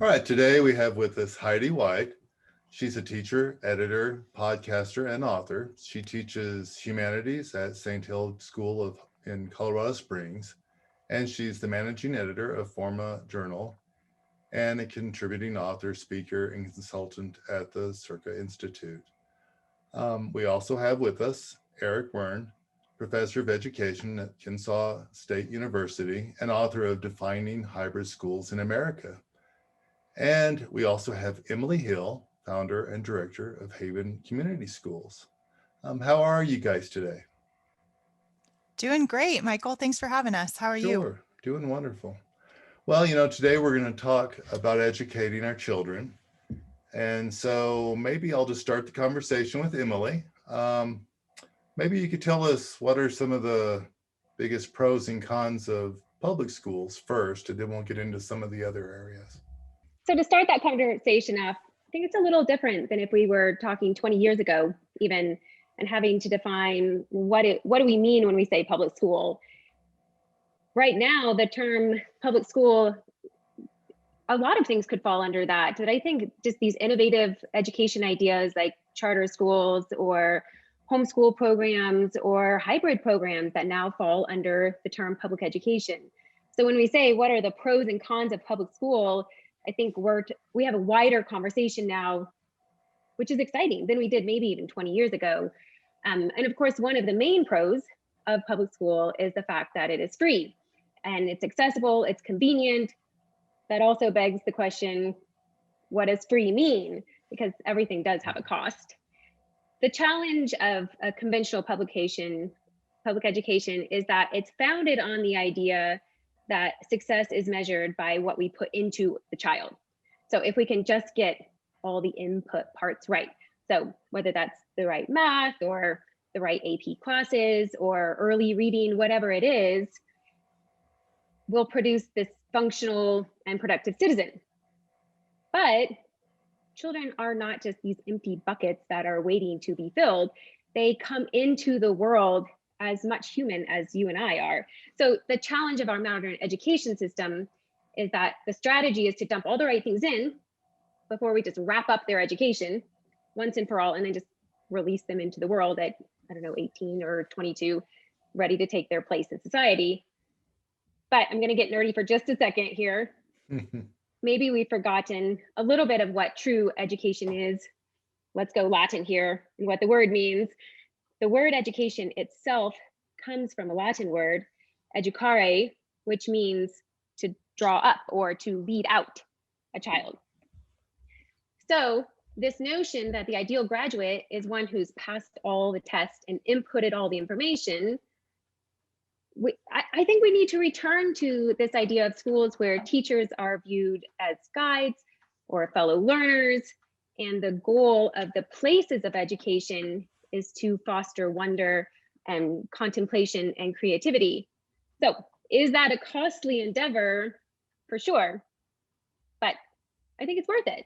All right, today we have with us Heidi White. She's a teacher, editor, podcaster, and author. She teaches humanities at St. Hill School in Colorado Springs, and she's the managing editor of Forma Journal and a contributing author, speaker, and consultant at the Circa Institute. We also have with us Eric Wern, professor of education at Kennesaw State University and author of Defining Hybrid Schools in America. And we also have Emily Hill, founder and director of Haven Community Schools. How are you guys today? Doing great, Michael. Thanks for having us. How are you? Sure, doing wonderful. Well, today we're going to talk about educating our children. And so maybe I'll just start the conversation with Emily. Maybe you could tell us what are some of the biggest pros and cons of public schools first, and then we'll get into some of the other areas. So to start that conversation off, I think it's a little different than if we were talking 20 years ago, even, and having to define what do we mean when we say public school. Right now, the term public school, a lot of things could fall under that. But I think just these innovative education ideas like charter schools or homeschool programs or hybrid programs that now fall under the term public education. So when we say what are the pros and cons of public school, I think we have a wider conversation now, which is exciting than we did maybe even 20 years ago. And of course, one of the main pros of public school is the fact that it is free and it's accessible, it's convenient. That also begs the question, what does free mean? Because everything does have a cost. The challenge of a conventional public education is that it's founded on the idea that success is measured by what we put into the child. So if we can just get all the input parts right, so whether that's the right math or the right AP classes or early reading, whatever it is, we'll produce this functional and productive citizen. But children are not just these empty buckets that are waiting to be filled. They come into the world as much human as you and I are. So the challenge of our modern education system is that the strategy is to dump all the right things in before we just wrap up their education once and for all, and then just release them into the world at, 18 or 22, ready to take their place in society. But I'm going to get nerdy for just a second here. Maybe we've forgotten a little bit of what true education is. Let's go Latin here and what the word means. The word education itself comes from a Latin word, educare, which means to draw up or to lead out a child. So this notion that the ideal graduate is one who's passed all the tests and inputted all the information, I think we need to return to this idea of schools where teachers are viewed as guides or fellow learners, and the goal of the places of education is to foster wonder and contemplation and creativity. So is that a costly endeavor? For sure, but I think it's worth it.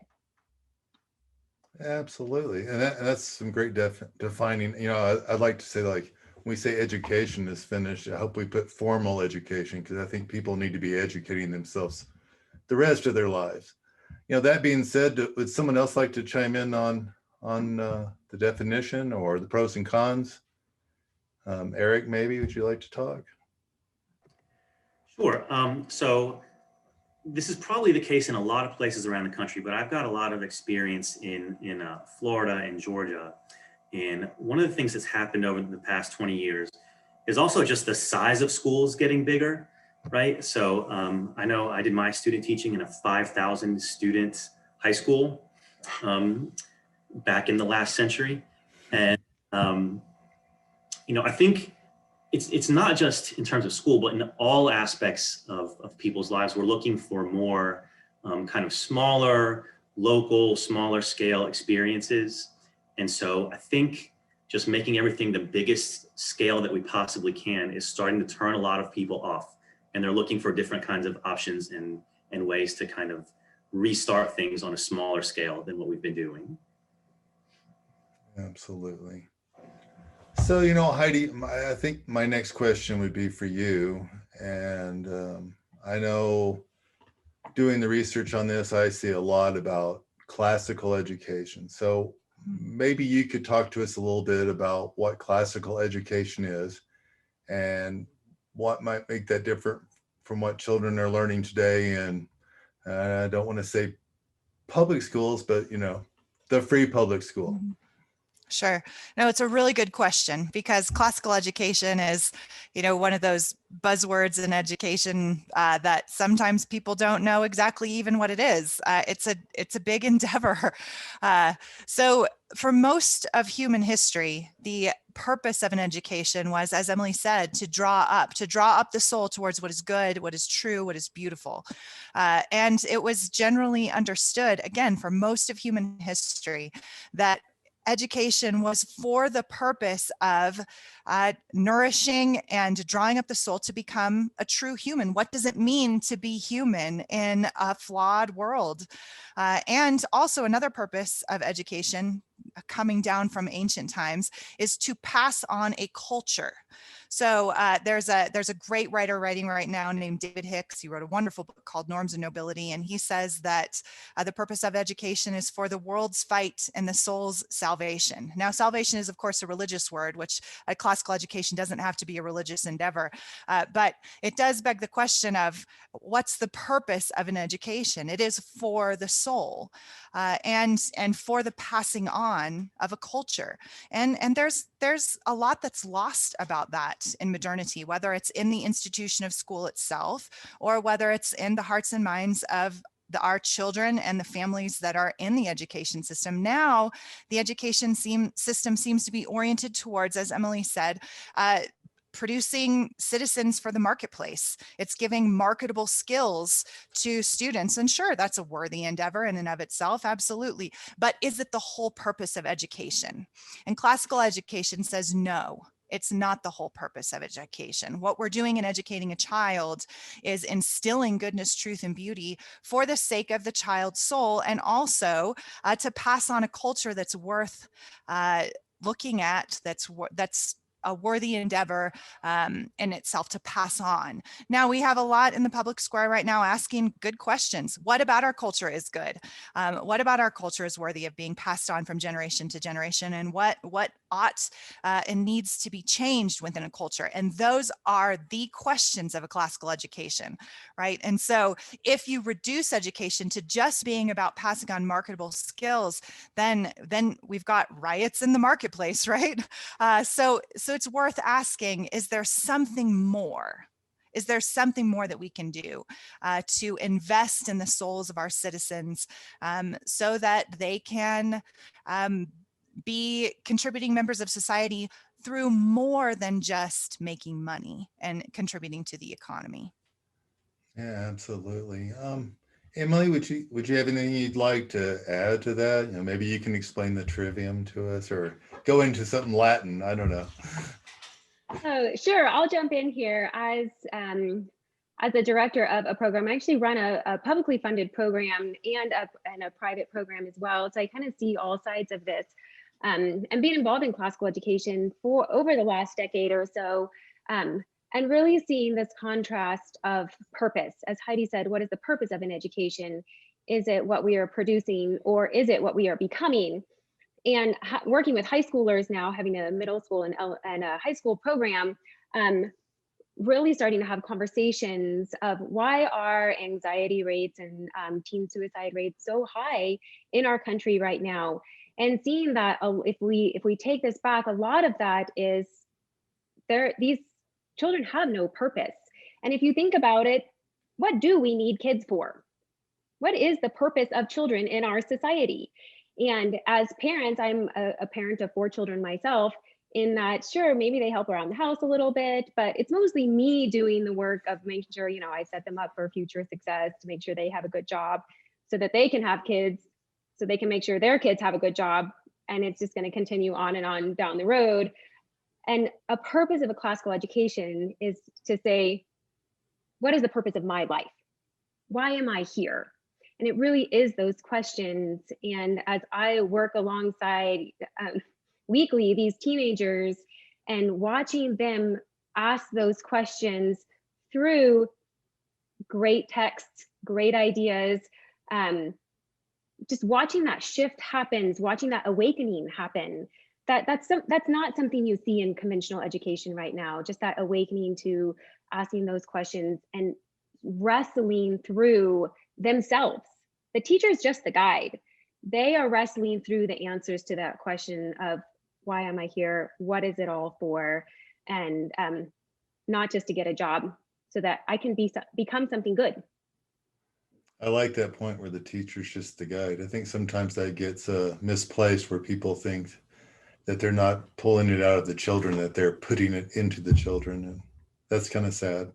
Absolutely, and that's some great defining. I'd like to say, like, when we say education is finished, I hope we put formal education, because I think people need to be educating themselves the rest of their lives. That being said, would someone else like to chime in on the definition or the pros and cons? Eric, maybe would you like to talk? Sure. So this is probably the case in a lot of places around the country, but I've got a lot of experience in Florida and Georgia. And one of the things that's happened over the past 20 years is also just the size of schools getting bigger, right? So I know I did my student teaching in a 5,000 student high school back in the last century. And, I think it's not just in terms of school, but in all aspects of people's lives. We're looking for more kind of smaller, local, smaller scale experiences. And so I think just making everything the biggest scale that we possibly can is starting to turn a lot of people off. And they're looking for different kinds of options and ways to kind of restart things on a smaller scale than what we've been doing. Absolutely. So, Heidi, I think my next question would be for you. And I know doing the research on this, I see a lot about classical education. So maybe you could talk to us a little bit about what classical education is and what might make that different from what children are learning today. And I don't want to say public schools, but the free public school. Mhm. Sure. No, it's a really good question because classical education is, one of those buzzwords in education that sometimes people don't know exactly even what it is. It's a big endeavor. So for most of human history, the purpose of an education was, as Emily said, to draw up the soul towards what is good, what is true, what is beautiful. And it was generally understood, again, for most of human history, that education was for the purpose of nourishing and drawing up the soul to become a true human. What does it mean to be human in a flawed world? And also another purpose of education coming down from ancient times is to pass on a culture. So there's a great writer writing right now named David Hicks. He wrote a wonderful book called Norms and Nobility. And he says that the purpose of education is for the world's fight and the soul's salvation. Now, salvation is, of course, a religious word, which classical education doesn't have to be a religious endeavor. But it does beg the question of what's the purpose of an education? It is for the soul and for the passing on of a culture. And there's a lot that's lost about that in modernity, whether it's in the institution of school itself or whether it's in the hearts and minds of our children and the families that are in the education system. Now, the education system seems to be oriented towards, as Emily said, producing citizens for the marketplace. It's giving marketable skills to students. And sure, that's a worthy endeavor in and of itself, absolutely. But is it the whole purpose of education? And classical education says no. It's not the whole purpose of education. What we're doing in educating a child is instilling goodness, truth, and beauty for the sake of the child's soul, and also to pass on a culture that's worth looking at, that's a worthy endeavor in itself to pass on. Now, we have a lot in the public square right now asking good questions. What about our culture is good? What about our culture is worthy of being passed on from generation to generation? And what ought and needs to be changed within a culture? And those are the questions of a classical education, right? And so if you reduce education to just being about passing on marketable skills, then we've got riots in the marketplace, right? So it's worth asking, is there something more? Is there something more that we can do to invest in the souls of our citizens so that they can be contributing members of society through more than just making money and contributing to the economy? Yeah, absolutely. Emily, would you have anything you'd like to add to that? Maybe you can explain the trivium to us or go into something Latin. I don't know. Oh, sure. I'll jump in here. As a director of a program, I actually run a publicly funded program and a private program as well. So I kind of see all sides of this. And being involved in classical education for over the last decade or so, and really seeing this contrast of purpose. As Heidi said, what is the purpose of an education? Is it what we are producing, or is it what we are becoming? And working with high schoolers now, having a middle school and a high school program, really starting to have conversations of why are anxiety rates and teen suicide rates so high in our country right now, and seeing that if we take this back, a lot of that is these children have no purpose. And if you think about it, what do we need kids for? What is the purpose of children in our society? And as parents, I'm a parent of 4 children myself, in that, sure, maybe they help around the house a little bit, but it's mostly me doing the work of making sure, I set them up for future success, to make sure they have a good job so that they can have kids, so they can make sure their kids have a good job. And it's just going to continue on and on down the road. And a purpose of a classical education is to say, what is the purpose of my life? Why am I here? And it really is those questions. And as I work alongside weekly these teenagers and watching them ask those questions through great texts, great ideas. Just watching that shift happens, watching that awakening happen. That's not something you see in conventional education right now. Just that awakening to asking those questions and wrestling through themselves. The teacher is just the guide. They are wrestling through the answers to that question of why am I here? What is it all for? And not just to get a job, so that I can become something good. I like that point where the teacher's just the guide. I think sometimes that gets misplaced, where people think that they're not pulling it out of the children, that they're putting it into the children. And that's kind of sad.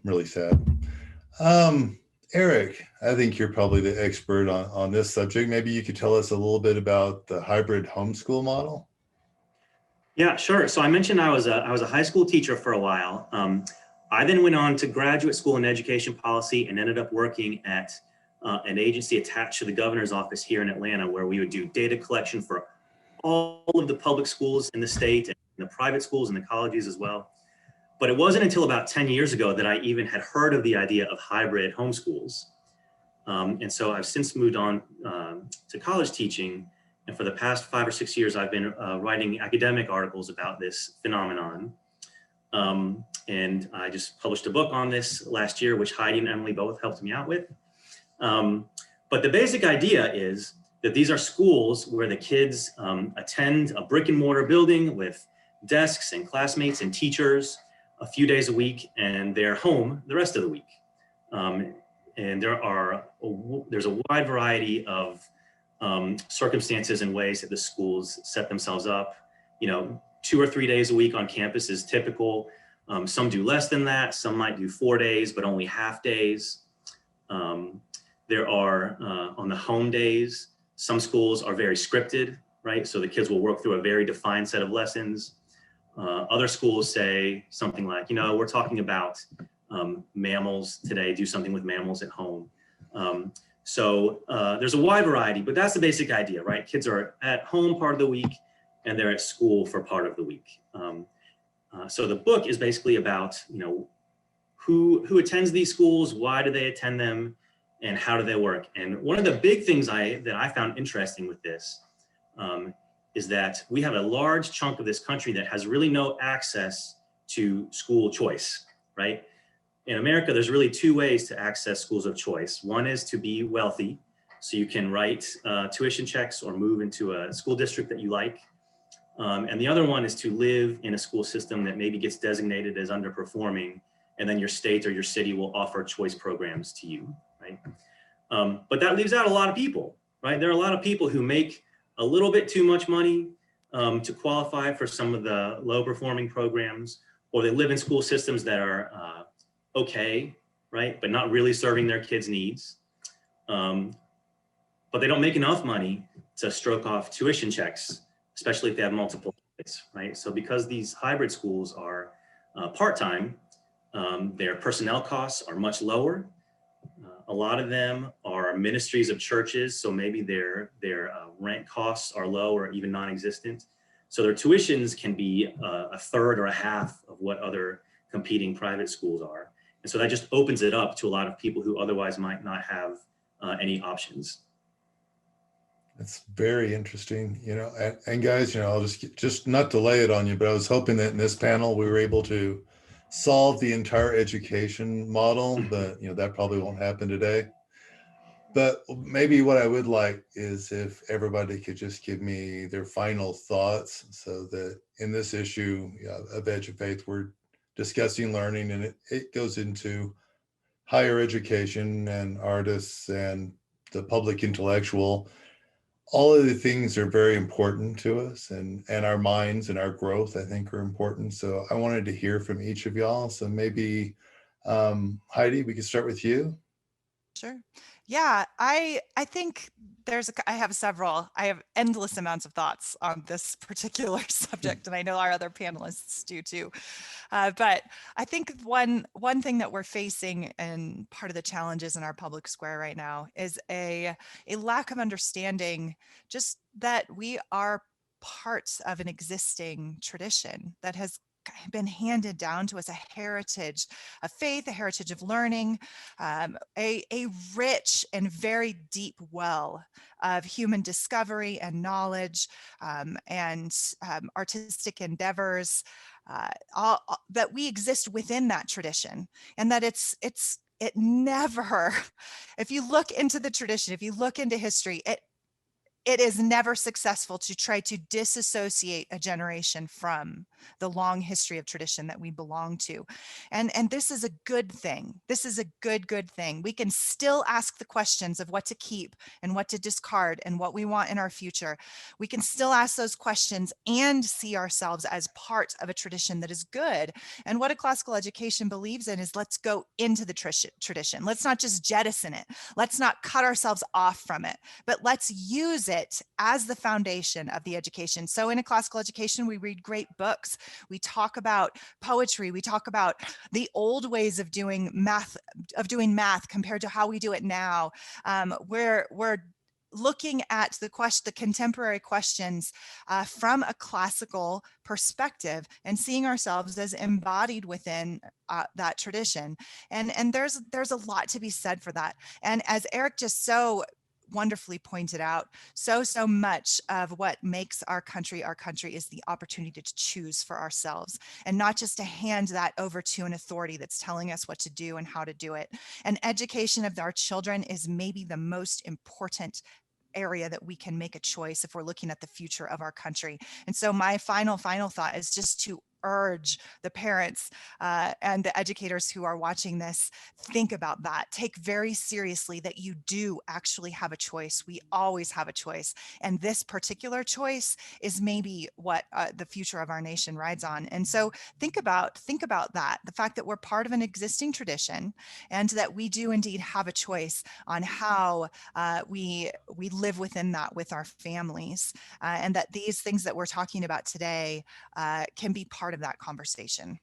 Really sad. Eric, I think you're probably the expert on this subject. Maybe you could tell us a little bit about the hybrid homeschool model. Yeah, sure. So I mentioned I was a high school teacher for a while. I then went on to graduate school in education policy and ended up working at an agency attached to the governor's office here in Atlanta, where we would do data collection for all of the public schools in the state and the private schools and the colleges as well. But it wasn't until about 10 years ago that I even had heard of the idea of hybrid homeschools. And so I've since moved on to college teaching. And for the past 5 or 6 years, I've been writing academic articles about this phenomenon. And I just published a book on this last year, which Heidi and Emily both helped me out with. But the basic idea is that these are schools where the kids attend a brick and mortar building with desks and classmates and teachers a few days a week, and they're home the rest of the week. And there's a wide variety of circumstances and ways that the schools set themselves up. 2 or 3 days a week on campus is typical. Some do less than that. Some might do 4 days, but only half days. There are, on the home days, some schools are very scripted, right? So the kids will work through a very defined set of lessons. Other schools say something like, we're talking about mammals today, do something with mammals at home. So there's a wide variety, but that's the basic idea, right? Kids are at home part of the week and they're at school for part of the week. So the book is basically about, who attends these schools, why do they attend them, and how do they work? And one of the big things that I found interesting with this is that we have a large chunk of this country that has really no access to school choice, right? In America, there's really 2 ways to access schools of choice. One is to be wealthy, so you can write tuition checks or move into a school district that you like. And the other one is to live in a school system that maybe gets designated as underperforming, and then your state or your city will offer choice programs to you, right? But that leaves out a lot of people, right? There are a lot of people who make a little bit too much money to qualify for some of the low performing programs, or they live in school systems that are okay, right? But not really serving their kids' needs. But they don't make enough money to stroke off tuition checks, especially if they have multiple kids, right? So because these hybrid schools are part-time, their personnel costs are much lower. A lot of them are ministries of churches, so maybe their rent costs are low or even non-existent. So their tuitions can be a third or a half of what other competing private schools are. And so that just opens it up to a lot of people who otherwise might not have any options. It's very interesting, and guys, I'll just not to lay it on you, but I was hoping that in this panel we were able to solve the entire education model, but that probably won't happen today. But maybe what I would like is if everybody could just give me their final thoughts, so that in this issue of EduFaith, we're discussing learning, and it goes into higher education and artists and the public intellectual. All of the things are very important to us, and our minds and our growth, I think, are important. So I wanted to hear from each of y'all. So maybe Heidi, we could start with you. Sure. Yeah, I think I have endless amounts of thoughts on this particular subject, and I know our other panelists do too. But I think one thing that we're facing, and part of the challenges in our public square right now, is a lack of understanding just that we are parts of an existing tradition that has been handed down to us, a heritage of faith, a heritage of learning, a rich and very deep well of human discovery and knowledge, and artistic endeavors, that we exist within that tradition, and that it never, if you look into the tradition, if you look into history, it is never successful to try to disassociate a generation from the long history of tradition that we belong to. And this is a good thing. This is a good thing. We can still ask the questions of what to keep and what to discard and what we want in our future. We can still ask those questions and see ourselves as part of a tradition that is good. And what a classical education believes in is, let's go into the tradition. Let's not just jettison it. Let's not cut ourselves off from it, but let's use it as the foundation of the education. So in a classical education, we read great books. We talk about poetry. We talk about the old ways of doing math compared to how we do it now. We're looking at the contemporary questions from a classical perspective and seeing ourselves as embodied within that tradition. And there's a lot to be said for that. And as Eric just so wonderfully pointed out, so much of what makes our country is the opportunity to choose for ourselves, and not just to hand that over to an authority that's telling us what to do and how to do it. And education of our children is maybe the most important area that we can make a choice if we're looking at the future of our country. And so my final thought is just to urge the parents and the educators who are watching this, think about that. Take very seriously that you do actually have a choice. We always have a choice. And this particular choice is maybe what the future of our nation rides on. And so think about that, the fact that we're part of an existing tradition, and that we do indeed have a choice on how we live within that with our families, and that these things that we're talking about today can be part of that conversation.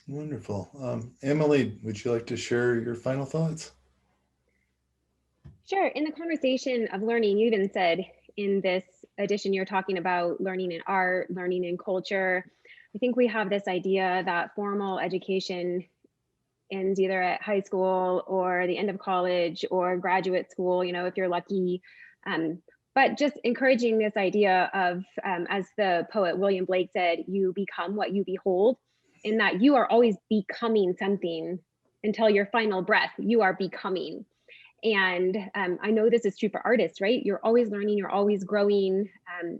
Wonderful. Emily, would you like to share your final thoughts? Sure. In the conversation of learning, you even said in this edition, you're talking about learning in art, learning in culture. I think we have this idea that formal education ends either at high school or the end of college or graduate school, if you're lucky. But just encouraging this idea of, as the poet William Blake said, you become what you behold, in that you are always becoming something until your final breath, you are becoming. And I know this is true for artists, right? You're always learning, you're always growing,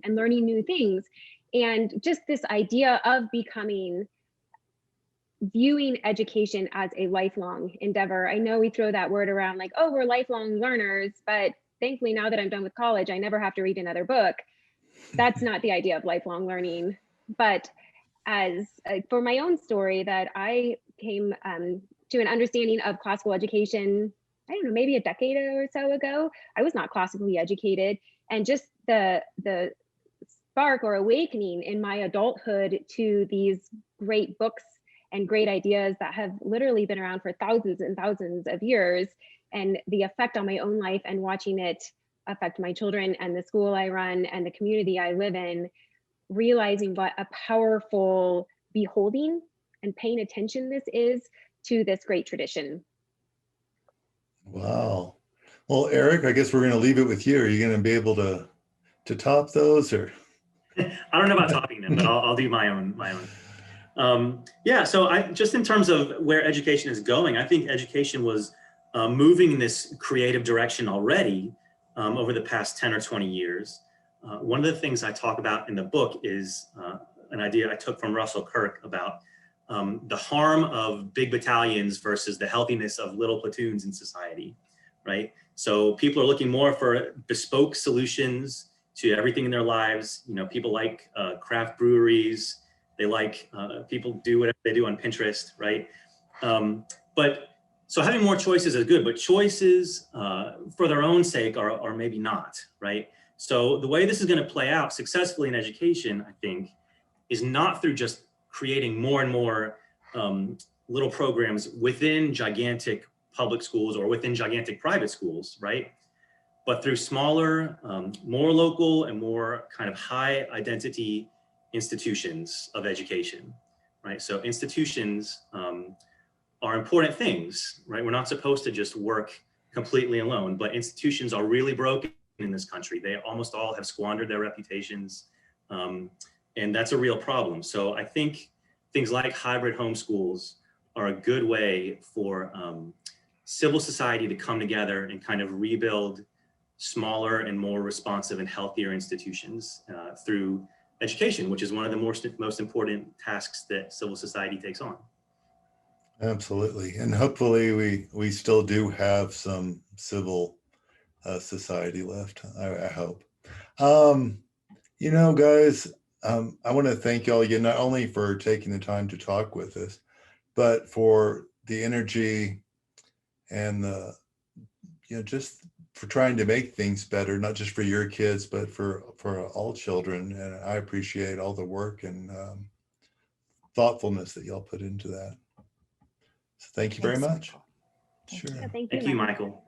and learning new things. And just this idea of becoming, viewing education as a lifelong endeavor. I know we throw that word around like, oh, we're lifelong learners, but thankfully now that I'm done with college, I never have to read another book. That's not the idea of lifelong learning. But as for my own story, that I came to an understanding of classical education, I don't know, maybe a decade or so ago. I was not classically educated, and just the spark or awakening in my adulthood to these great books and great ideas that have literally been around for thousands and thousands of years, and the effect on my own life and watching it affect my children and the school I run and the community I live in, realizing what a powerful beholding and paying attention this is to this great tradition. Wow. Well, Eric, I guess we're going to leave it with you. Are you going to be able to top those, or? I don't know about topping them, but I'll do my own. Yeah, so just in terms of where education is going, I think education was moving in this creative direction already over the past 10 or 20 years. One of the things I talk about in the book is an idea I took from Russell Kirk about the harm of big battalions versus the healthiness of little platoons in society, right? So people are looking more for bespoke solutions to everything in their lives. People like craft breweries. They like people do whatever they do on Pinterest, right? But so having more choices is good, but choices for their own sake are maybe not, right? So the way this is going to play out successfully in education, I think, is not through just creating more and more little programs within gigantic public schools or within gigantic private schools, right? But through smaller, more local and more kind of high identity institutions of education, right? So institutions are important things, right? We're not supposed to just work completely alone, but institutions are really broken in this country. They almost all have squandered their reputations, and that's a real problem. So I think things like hybrid homeschools are a good way for civil society to come together and kind of rebuild smaller and more responsive and healthier institutions through education, which is one of the most important tasks that civil society takes on. Absolutely. And hopefully we still do have some civil society left, I hope. You know, guys, I want to thank y'all again, not only for taking the time to talk with us, but for the energy and the, you know, just for trying to make things better, not just for your kids, but for all children. And I appreciate all the work and thoughtfulness that y'all put into that. So thank you very Thanks, much. Michael. Thank Sure. you. Yeah, thank Thank you, Michael.